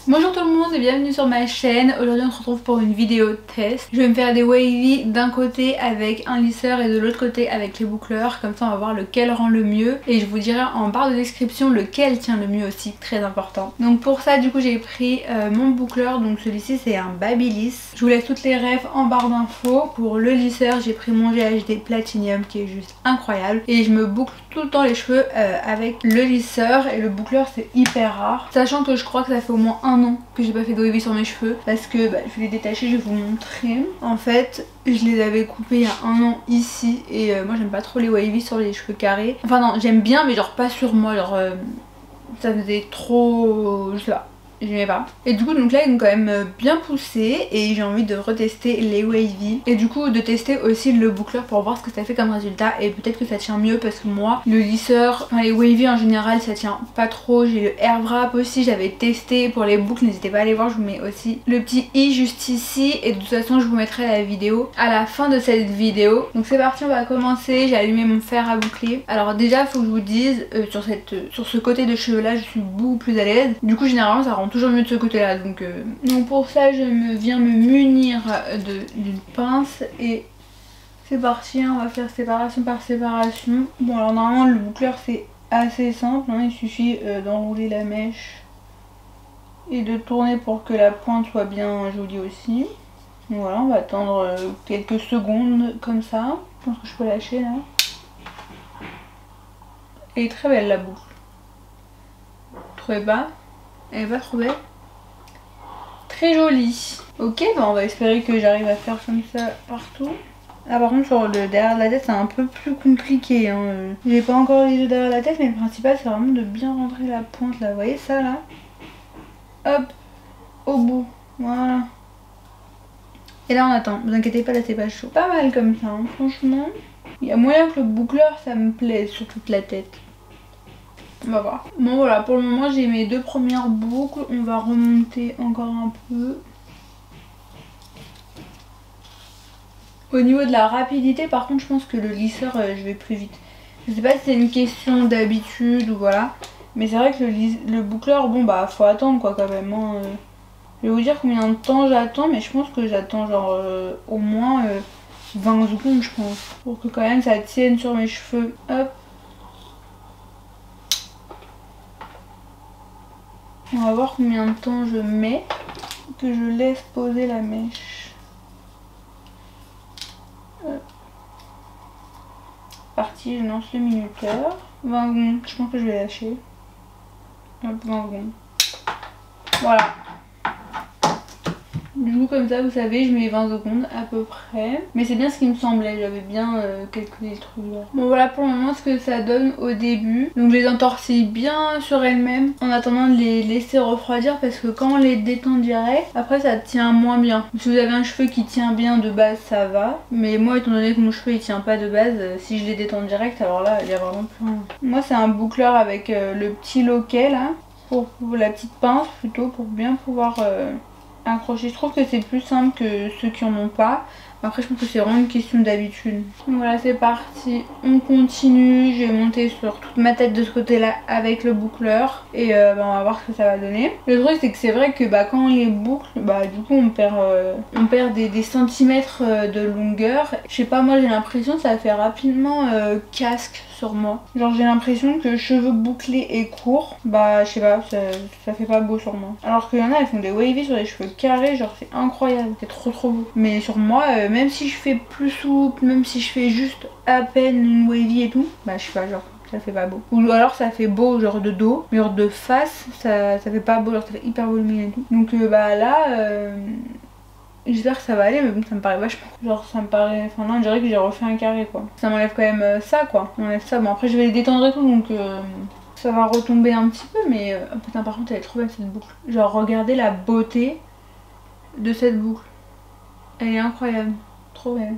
Bonjour tout le monde et bienvenue sur ma chaîne. Aujourd'hui on se retrouve pour une vidéo test. Je vais me faire des wavy d'un côté avec un lisseur et de l'autre côté avec les boucleurs. Comme ça on va voir lequel rend le mieux. Et je vous dirai en barre de description lequel tient le mieux aussi, très important. Donc pour ça du coup j'ai pris mon boucleur. Donc celui-ci c'est un Babyliss. Je vous laisse toutes les refs en barre d'infos. Pour le lisseur j'ai pris mon GHD Platinum qui est juste incroyable. Et je me boucle tout le temps les cheveux avec le lisseur. Et le boucleur c'est hyper rare. Sachant que je crois que ça fait au moins un an que j'ai pas fait de wavy sur mes cheveux parce que je vais les détacher, je vais vous montrer. En fait je les avais coupés il y a un an ici et moi j'aime pas trop les wavy sur les cheveux carrés. Enfin non, j'aime bien mais genre pas sur moi, genre ça faisait trop, je sais pas, j'aimais pas. Et du coup donc là ils ont quand même bien poussé et j'ai envie de retester les wavy et du coup de tester aussi le boucleur pour voir ce que ça fait comme résultat et peut-être que ça tient mieux parce que moi le lisseur, enfin les wavy en général ça tient pas trop. J'ai le air wrap aussi, j'avais testé pour les boucles, n'hésitez pas à aller voir, je vous mets aussi le petit i juste ici et de toute façon je vous mettrai la vidéo à la fin de cette vidéo. Donc c'est parti, on va commencer. J'ai allumé mon fer à boucler. Alors déjà faut que je vous dise sur ce côté de cheveux là je suis beaucoup plus à l'aise. Du coup généralement ça rend toujours mieux de ce côté là donc pour ça je viens me munir d'une pince et c'est parti, on va faire séparation par séparation. Bon alors normalement le boucleur c'est assez simple, hein, il suffit d'enrouler la mèche et de tourner pour que la pointe soit bien jolie aussi. Donc voilà, on va attendre quelques secondes comme ça. Je pense que je peux lâcher là. Elle est très belle la boucle. Vous trouvez pas? Elle est pas trop belle? Très jolie. Ok, bah on va espérer que j'arrive à faire comme ça partout. Ah par contre sur le derrière de la tête c'est un peu plus compliqué, hein. J'ai pas encore les yeux derrière la tête mais le principal c'est vraiment de bien rentrer la pointe là. Vous voyez ça là? Hop, au bout, voilà. Et là on attend, vous inquiétez pas, là c'est pas chaud. Pas mal comme ça, hein, franchement. Il y a moyen que le boucleur ça me plaise sur toute la tête. On va voir. Bon voilà, pour le moment j'ai mes deux premières boucles. On va remonter encore un peu. Au niveau de la rapidité par contre je pense que le lisseur je vais plus vite. Je sais pas si c'est une question d'habitude ou voilà. Mais c'est vrai que le boucleur, bon bah faut attendre quoi quand même, hein. Je vais vous dire combien de temps j'attends, mais je pense que j'attends genre au moins 20 secondes je pense. Pour que quand même ça tienne sur mes cheveux. Hop. On va voir combien de temps je mets. Que je laisse poser la mèche. Hop. Parti, je lance le minuteur. 20 secondes, je pense que je vais lâcher. Hop, 20 secondes. Voilà. Du coup comme ça vous savez je mets 20 secondes à peu près. Mais c'est bien ce qui me semblait, j'avais bien calculé le truc là. Bon voilà pour le moment ce que ça donne au début. Donc je les entortille bien sur elles-mêmes en attendant de les laisser refroidir parce que quand on les détend direct, après ça tient moins bien. Si vous avez un cheveu qui tient bien de base ça va. Mais moi étant donné que mon cheveu il tient pas de base, si je les détends direct alors là il y a vraiment plus rien. Moi c'est un boucleur avec le petit loquet là. Pour la petite pince plutôt pour bien pouvoir... accrocher. Je trouve que c'est plus simple que ceux qui en ont pas. Après je pense que c'est vraiment une question d'habitude. Voilà c'est parti, on continue. Je vais monter sur toute ma tête de ce côté là avec le boucleur. Et on va voir ce que ça va donner. Le truc c'est que c'est vrai que quand on les boucle, du coup on perd des centimètres de longueur. Je sais pas, moi j'ai l'impression que ça fait rapidement casque sur moi. Genre j'ai l'impression que cheveux bouclés et courts, je sais pas, ça fait pas beau sur moi. Alors qu'il y en a, elles font des wavy sur les cheveux carrés, genre c'est incroyable, c'est trop beau. Mais sur moi, même si je fais plus souple, même si je fais juste à peine une wavy et tout, je sais pas, genre ça fait pas beau. Ou alors ça fait beau genre de dos, mais genre de face, ça fait pas beau, genre ça fait hyper volumineux et tout. Donc là... j'espère que ça va aller mais bon ça me paraît vachement, genre ça me paraît, enfin là on dirait que j'ai refait un carré quoi. Ça m'enlève quand même ça quoi, on enlève ça, bon après je vais les détendre et tout donc ça va retomber un petit peu mais putain par contre elle est trop belle cette boucle. Genre regardez la beauté de cette boucle, elle est incroyable, trop belle.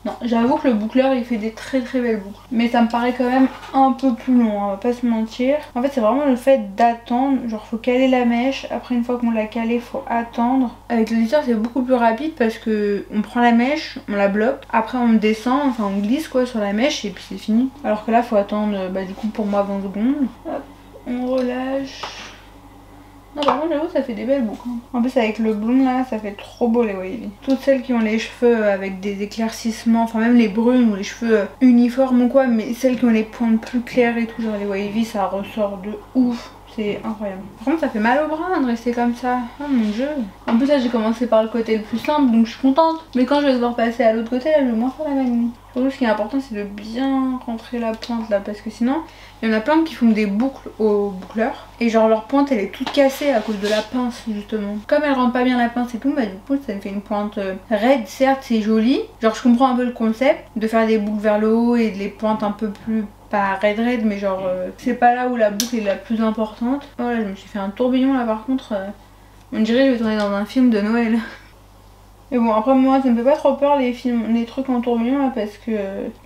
Non, j'avoue que le boucleur il fait des très belles boucles. Mais ça me paraît quand même un peu plus long, hein, on va pas se mentir. En fait c'est vraiment le fait d'attendre, genre faut caler la mèche. Après une fois qu'on l'a calée faut attendre. Avec le lisseur c'est beaucoup plus rapide parce que on prend la mèche, on la bloque. Après on descend, enfin on glisse quoi sur la mèche et puis c'est fini. Alors que là faut attendre du coup pour moi 20 secondes. Hop, on relâche. Non, par contre, j'avoue, ça fait des belles boucles. En plus, avec le blond là, ça fait trop beau les wavy. Toutes celles qui ont les cheveux avec des éclaircissements, enfin même les brunes ou les cheveux uniformes ou quoi, mais celles qui ont les pointes plus claires et tout, genre les wavy, ça ressort de ouf. C'est incroyable. Par contre, ça fait mal au bras de rester comme ça. Oh mon dieu. En plus, là, j'ai commencé par le côté le plus simple, donc je suis contente. Mais quand je vais devoir passer à l'autre côté, là, je vais moins faire la même. Surtout, ce qui est important, c'est de bien rentrer la pointe là, parce que sinon, il y en a plein qui font des boucles au boucleur. Et genre, leur pointe, elle est toute cassée à cause de la pince, justement. Comme elle rentre pas bien la pince et tout, bah du coup, ça me fait une pointe raide. Certes, c'est joli. Genre, je comprends un peu le concept de faire des boucles vers le haut et des pointes un peu plus... pas raide mais genre c'est pas là où la boucle est la plus importante. Oh là, je me suis fait un tourbillon là par contre. On dirait que je vais tourner dans un film de Noël. Mais bon, après moi ça me fait pas trop peur les films, les trucs en tourbillon là, parce que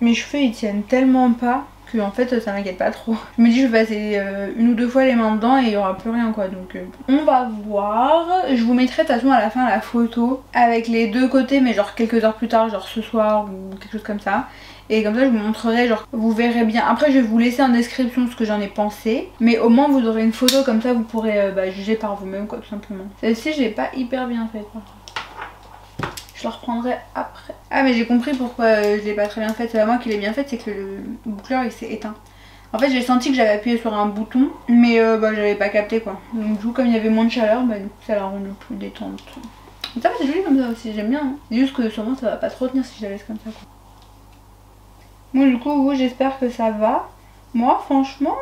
mes cheveux ils tiennent tellement pas que en fait ça m'inquiète pas trop. Je me dis je vais passer une ou deux fois les mains dedans et il y aura plus rien quoi, donc on va voir. Je vous mettrai de toute façon à la fin la photo avec les deux côtés, mais genre quelques heures plus tard, genre ce soir ou quelque chose comme ça. Et comme ça je vous montrerai, genre vous verrez bien. Après je vais vous laisser en description ce que j'en ai pensé, mais au moins vous aurez une photo, comme ça vous pourrez juger par vous-même quoi, tout simplement. Celle-ci je l'ai pas hyper bien faite. Je la reprendrai après. Ah mais j'ai compris pourquoi je l'ai pas très bien faite. C'est pas moi qui l'ai bien faite, c'est que le boucleur il s'est éteint. En fait j'ai senti que j'avais appuyé sur un bouton, mais j'avais pas capté quoi. Donc du coup comme il y avait moins de chaleur, du coup ça l'a rendu plus détente. Ça va, c'est joli comme ça aussi, j'aime bien. Hein. C'est juste que sûrement ça va pas trop tenir si je la laisse comme ça quoi. Bon du coup vous, j'espère que ça va. Moi franchement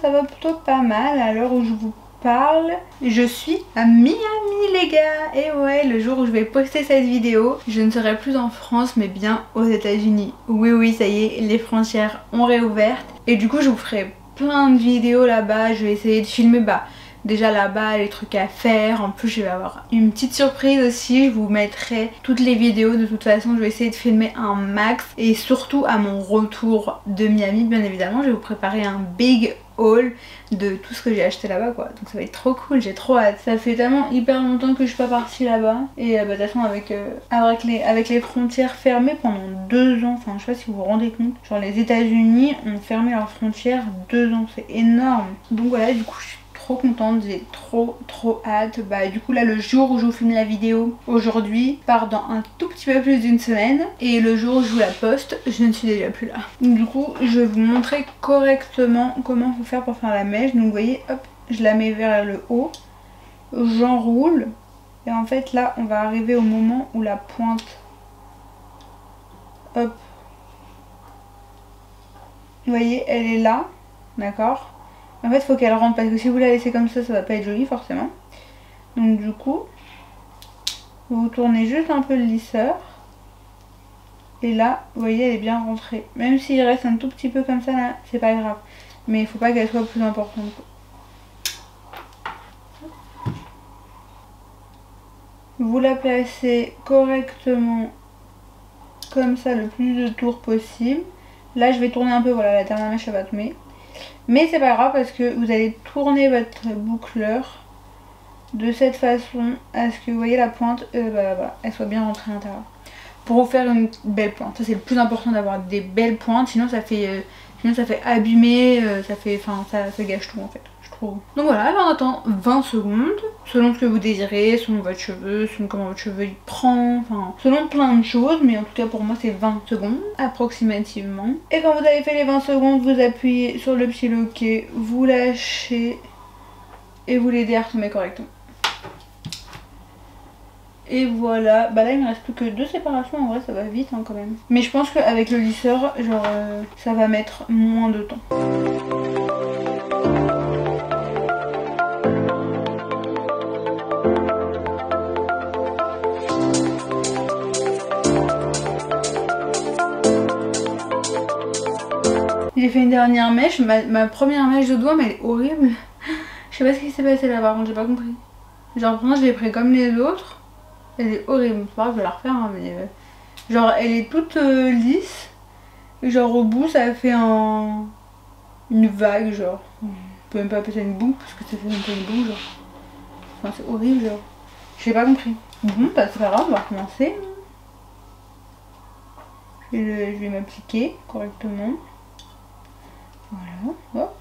ça va plutôt pas mal à l'heure où je vous parle. Je suis à Miami les gars. Et ouais, le jour où je vais poster cette vidéo, je ne serai plus en France mais bien aux États-Unis. Oui ça y est, les frontières ont réouvert. Et du coup je vous ferai plein de vidéos là-bas. Je vais essayer de filmer déjà là-bas les trucs à faire. En plus je vais avoir une petite surprise aussi. Je vous mettrai toutes les vidéos. De toute façon je vais essayer de filmer un max. Et surtout à mon retour de Miami bien évidemment, je vais vous préparer un big haul de tout ce que j'ai acheté là-bas quoi. Donc ça va être trop cool, j'ai trop hâte. Ça fait tellement hyper longtemps que je suis pas partie là-bas. Et de toute façon avec les frontières fermées pendant 2 ans, enfin je sais pas si vous vous rendez compte, genre les États-Unis ont fermé leurs frontières 2 ans, c'est énorme. Donc voilà, du coup je suis trop contente, j'ai trop hâte. Du coup là le jour où je vous filme la vidéo aujourd'hui part dans un tout petit peu plus d'une semaine, et le jour où je vous la poste je ne suis déjà plus là. Donc du coup je vais vous montrer correctement comment faut faire pour faire la mèche. Donc vous voyez, hop, je la mets vers le haut, j'enroule, et en fait là on va arriver au moment où la pointe, hop, vous voyez elle est là, d'accord. En fait, il faut qu'elle rentre parce que si vous la laissez comme ça va pas être joli forcément. Donc du coup, vous tournez juste un peu le lisseur. Et là, vous voyez, elle est bien rentrée. Même s'il reste un tout petit peu comme ça là, c'est pas grave. Mais il faut pas qu'elle soit plus importante. Vous la placez correctement comme ça, le plus de tours possible. Là, je vais tourner un peu, voilà, la dernière mèche elle va tomber. Mais c'est pas grave parce que vous allez tourner votre boucleur de cette façon à ce que vous voyez la pointe, voilà, elle soit bien rentrée à l'intérieur. Pour vous faire une belle pointe, ça c'est le plus important, d'avoir des belles pointes, sinon ça fait abîmer, ça gâche tout en fait. Donc voilà, alors on attend 20 secondes, selon ce que vous désirez, selon votre cheveu, selon comment votre cheveu il prend, enfin selon plein de choses, mais en tout cas pour moi c'est 20 secondes approximativement. Et quand vous avez fait les 20 secondes, vous appuyez sur le petit loquet, vous lâchez et vous l'aidez à retomber correctement. Et voilà, là il me reste plus que 2 séparations, en vrai ça va vite hein, quand même. Mais je pense qu'avec le lisseur, genre ça va mettre moins de temps. J'ai fait une dernière mèche, ma première mèche de doigt mais elle est horrible. Je sais pas ce qui s'est passé là par contre, j'ai pas compris. Genre pour moi je l'ai pris comme les autres. Elle est horrible, c'est pas grave, je vais la refaire hein, mais genre elle est toute lisse. Et genre au bout ça fait une vague genre. On peut même pas appeler ça une boue parce que ça fait un peu une boue genre. Enfin c'est horrible genre. J'ai pas compris. Bon bah c'est pas grave, on va recommencer. Je vais m'appliquer correctement. Voilà, hop.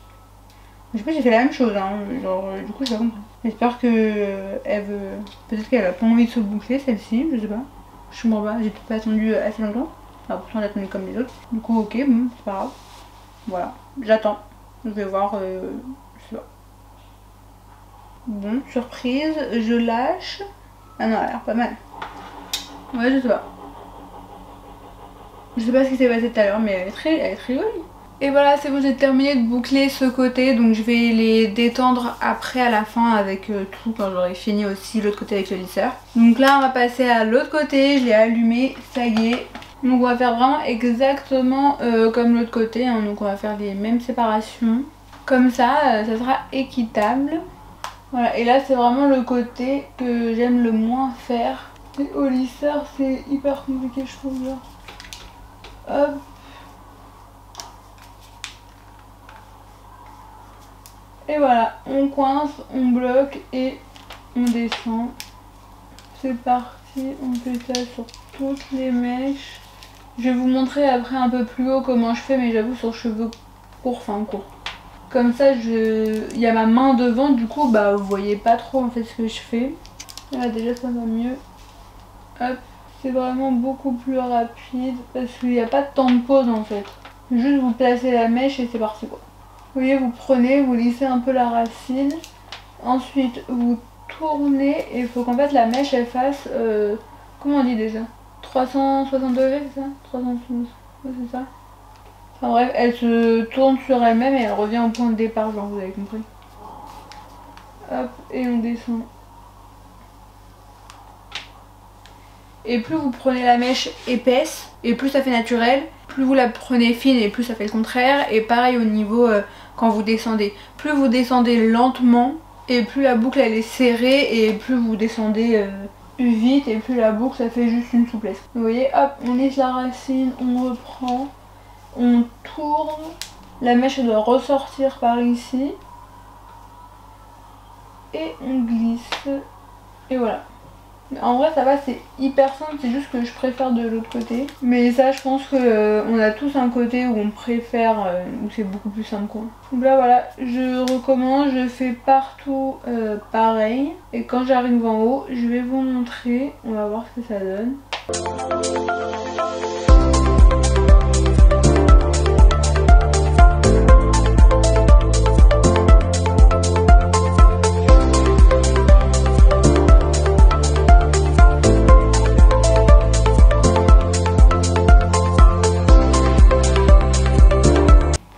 Je sais pas, j'ai fait la même chose, hein, genre du coup j'ai pas compris. J'espère que elle veut... Peut-être qu'elle a pas envie de se boucler celle-ci, je sais pas. Je comprends pas, j'ai peut-être pas attendu assez longtemps. Enfin, pourtant elle a attendu comme les autres. Du coup ok, bon, c'est pas grave. Voilà, j'attends. Je vais voir, je sais pas. Bon, surprise, je lâche. Ah non, elle a l'air pas mal. Ouais, je sais pas. Je sais pas ce qui s'est passé tout à l'heure, mais elle est très jolie. Et voilà, c'est bon, j'ai terminé de boucler ce côté, donc je vais les détendre après à la fin avec tout quand j'aurai fini aussi l'autre côté avec le lisseur. Donc là on va passer à l'autre côté, je l'ai allumé, ça y est. Donc on va faire vraiment exactement comme l'autre côté, hein. Donc on va faire les mêmes séparations. Comme ça, ça sera équitable. Voilà, et là c'est vraiment le côté que j'aime le moins faire. Et au lisseur c'est hyper compliqué je trouve là. Hop. Et voilà, on coince, on bloque et on descend. C'est parti, on fait ça sur toutes les mèches. Je vais vous montrer après un peu plus haut comment je fais, mais j'avoue sur cheveux courts, enfin courts. Comme ça, il y a ma main devant, du coup, bah vous voyez pas trop en fait ce que je fais. Là déjà ça va mieux. Hop, c'est vraiment beaucoup plus rapide parce qu'il n'y a pas de temps de pause en fait. Juste vous placez la mèche et c'est parti quoi. Vous voyez, vous prenez, vous lissez un peu la racine, ensuite vous tournez et il faut qu'en fait la mèche elle fasse, comment on dit déjà, 360 degrés c'est ça, 312, ouais, c'est ça. Enfin bref, elle se tourne sur elle-même et elle revient au point de départ, genre vous avez compris. Hop, et on descend. Et plus vous prenez la mèche épaisse, et plus ça fait naturel, plus vous la prenez fine et plus ça fait le contraire. Et pareil au niveau quand vous descendez. Plus vous descendez lentement et plus la boucle elle est serrée et plus vous descendez vite et plus la boucle ça fait juste une souplesse. Vous voyez, hop, on lisse la racine, on reprend, on tourne, la mèche elle doit ressortir par ici et on glisse et voilà. En vrai ça va, c'est hyper simple, c'est juste que je préfère de l'autre côté. Mais ça je pense que on a tous un côté où on préfère, où c'est beaucoup plus simple quoi. Donc là voilà, je recommence, je fais partout pareil. Et quand j'arrive en haut, je vais vous montrer, on va voir ce que ça donne.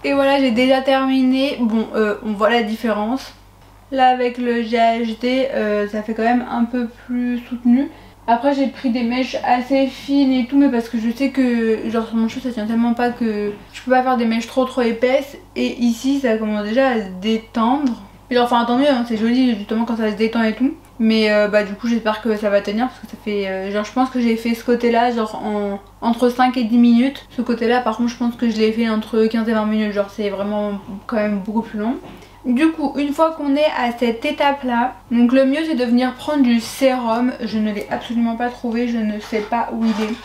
Et voilà, j'ai déjà terminé. Bon, on voit la différence. Là avec le GHD, ça fait quand même un peu plus soutenu. Après j'ai pris des mèches assez fines et tout, mais parce que je sais que genre sur mon cheveu ça tient tellement pas que je peux pas faire des mèches trop épaisses. Et ici ça commence déjà à se détendre. Et genre, enfin tant mieux, hein, c'est joli justement quand ça se détend et tout. Mais bah du coup j'espère que ça va tenir parce que ça fait genre je pense que j'ai fait ce côté là genre entre 5 et 10 minutes. Ce côté là par contre je pense que je l'ai fait entre 15 et 20 minutes, genre c'est vraiment quand même beaucoup plus long. Du coup une fois qu'on est à cette étape là, donc le mieux c'est de venir prendre du sérum. Je ne l'ai absolument pas trouvé, je ne sais pas où il est.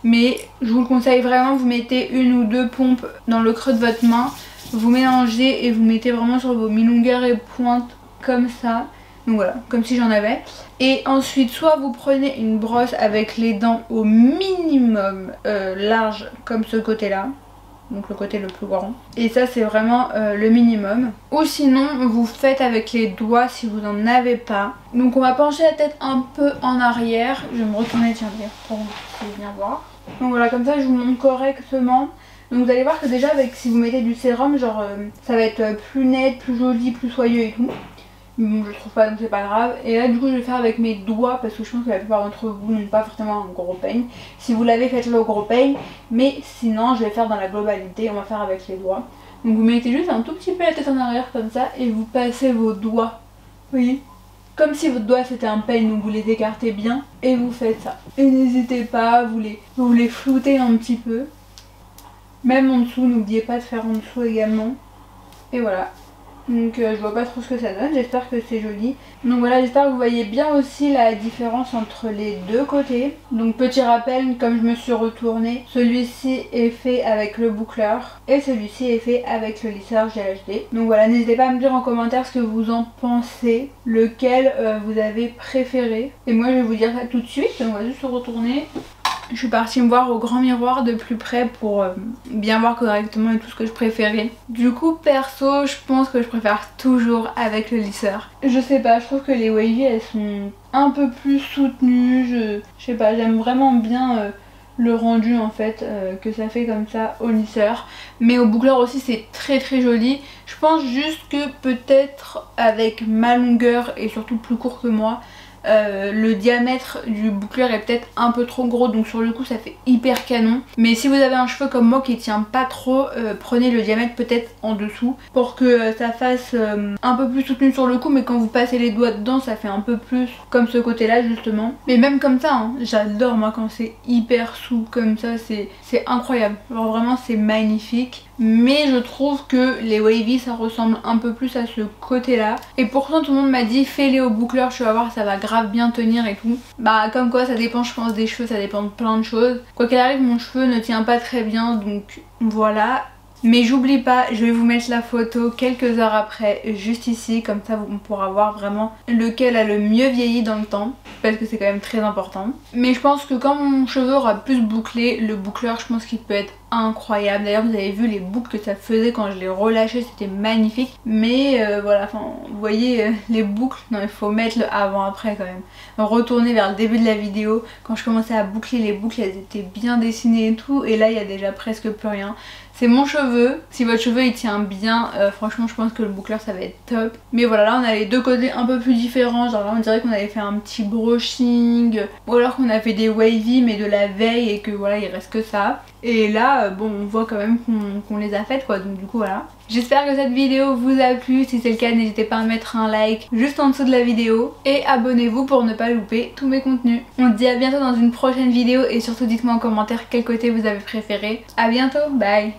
Mais je vous le conseille vraiment, vous mettez une ou deux pompes dans le creux de votre main. Vous mélangez et vous mettez vraiment sur vos mi-longueurs et pointes comme ça. Donc voilà, comme si j'en avais. Et ensuite soit vous prenez une brosse avec les dents au minimum large comme ce côté là. Donc le côté le plus grand. Et ça c'est vraiment le minimum. Ou sinon vous faites avec les doigts si vous n'en avez pas. Donc on va pencher la tête un peu en arrière. Je vais me retourner tiens d'ailleurs pour que vous puissiez bien voir. Donc voilà, comme ça je vous montre correctement. Donc vous allez voir que déjà avec si vous mettez du sérum, genre ça va être plus net, plus joli, plus soyeux et tout. Bon, je trouve pas donc c'est pas grave. Et là du coup je vais faire avec mes doigts parce que je pense que la plupart d'entre vous n'ont pas forcément un gros peigne. Si vous l'avez, faites-le au gros peigne. Mais sinon je vais faire dans la globalité, on va faire avec les doigts. Donc vous mettez juste un tout petit peu la tête en arrière comme ça et vous passez vos doigts. Vous voyez, comme si votre doigt c'était un peigne, donc vous les écartez bien et vous faites ça. Et n'hésitez pas, vous les floutez un petit peu. Même en dessous, n'oubliez pas de faire en dessous également. Et voilà. Donc je vois pas trop ce que ça donne, j'espère que c'est joli. Donc voilà, j'espère que vous voyez bien aussi la différence entre les deux côtés. Donc petit rappel, comme je me suis retournée, celui-ci est fait avec le boucleur et celui-ci est fait avec le lisseur GHD. Donc voilà, n'hésitez pas à me dire en commentaire ce que vous en pensez, lequel vous avez préféré. Et moi je vais vous dire ça tout de suite, on va juste se retourner. Je suis partie me voir au grand miroir de plus près pour bien voir correctement et tout ce que je préférais. Du coup perso je pense que je préfère toujours avec le lisseur. Je sais pas, je trouve que les wavy elles sont un peu plus soutenues, je sais pas, j'aime vraiment bien le rendu en fait que ça fait comme ça au lisseur. Mais au boucleur aussi c'est très joli. Je pense juste que peut-être avec ma longueur et surtout plus court que moi, le diamètre du boucleur est peut-être un peu trop gros, donc sur le coup ça fait hyper canon. Mais si vous avez un cheveu comme moi qui tient pas trop, prenez le diamètre peut-être en dessous pour que ça fasse un peu plus soutenu sur le cou, mais quand vous passez les doigts dedans ça fait un peu plus comme ce côté là justement. Mais même comme ça hein, j'adore moi quand c'est hyper souple comme ça, c'est incroyable, genre vraiment c'est magnifique. Mais je trouve que les wavy ça ressemble un peu plus à ce côté là. Et pourtant tout le monde m'a dit fais-les au boucleur, tu vas voir ça va grave bien tenir et tout. Bah comme quoi ça dépend je pense des cheveux, ça dépend de plein de choses. Quoi qu'il arrive mon cheveu ne tient pas très bien donc voilà. Mais j'oublie pas, je vais vous mettre la photo quelques heures après, juste ici, comme ça on pourra voir vraiment lequel a le mieux vieilli dans le temps, parce que c'est quand même très important. Mais je pense que quand mon cheveu aura plus bouclé, le boucleur je pense qu'il peut être incroyable. D'ailleurs vous avez vu les boucles que ça faisait quand je l'ai relâché, c'était magnifique. Mais voilà, enfin vous voyez les boucles, non il faut mettre le avant après quand même. Retourner vers le début de la vidéo, quand je commençais à boucler les boucles elles étaient bien dessinées et tout, et là il y a déjà presque plus rien. C'est mon cheveu, si votre cheveu il tient bien, franchement je pense que le boucleur ça va être top. Mais voilà, là on a les deux côtés un peu plus différents, genre là on dirait qu'on avait fait un petit brushing, ou alors qu'on a fait des wavy mais de la veille et que voilà il reste que ça. Et là bon on voit quand même qu'on les a faites quoi, donc du coup voilà. J'espère que cette vidéo vous a plu, si c'est le cas n'hésitez pas à mettre un like juste en dessous de la vidéo et abonnez-vous pour ne pas louper tous mes contenus. On se dit à bientôt dans une prochaine vidéo et surtout dites-moi en commentaire quel côté vous avez préféré. À bientôt, bye.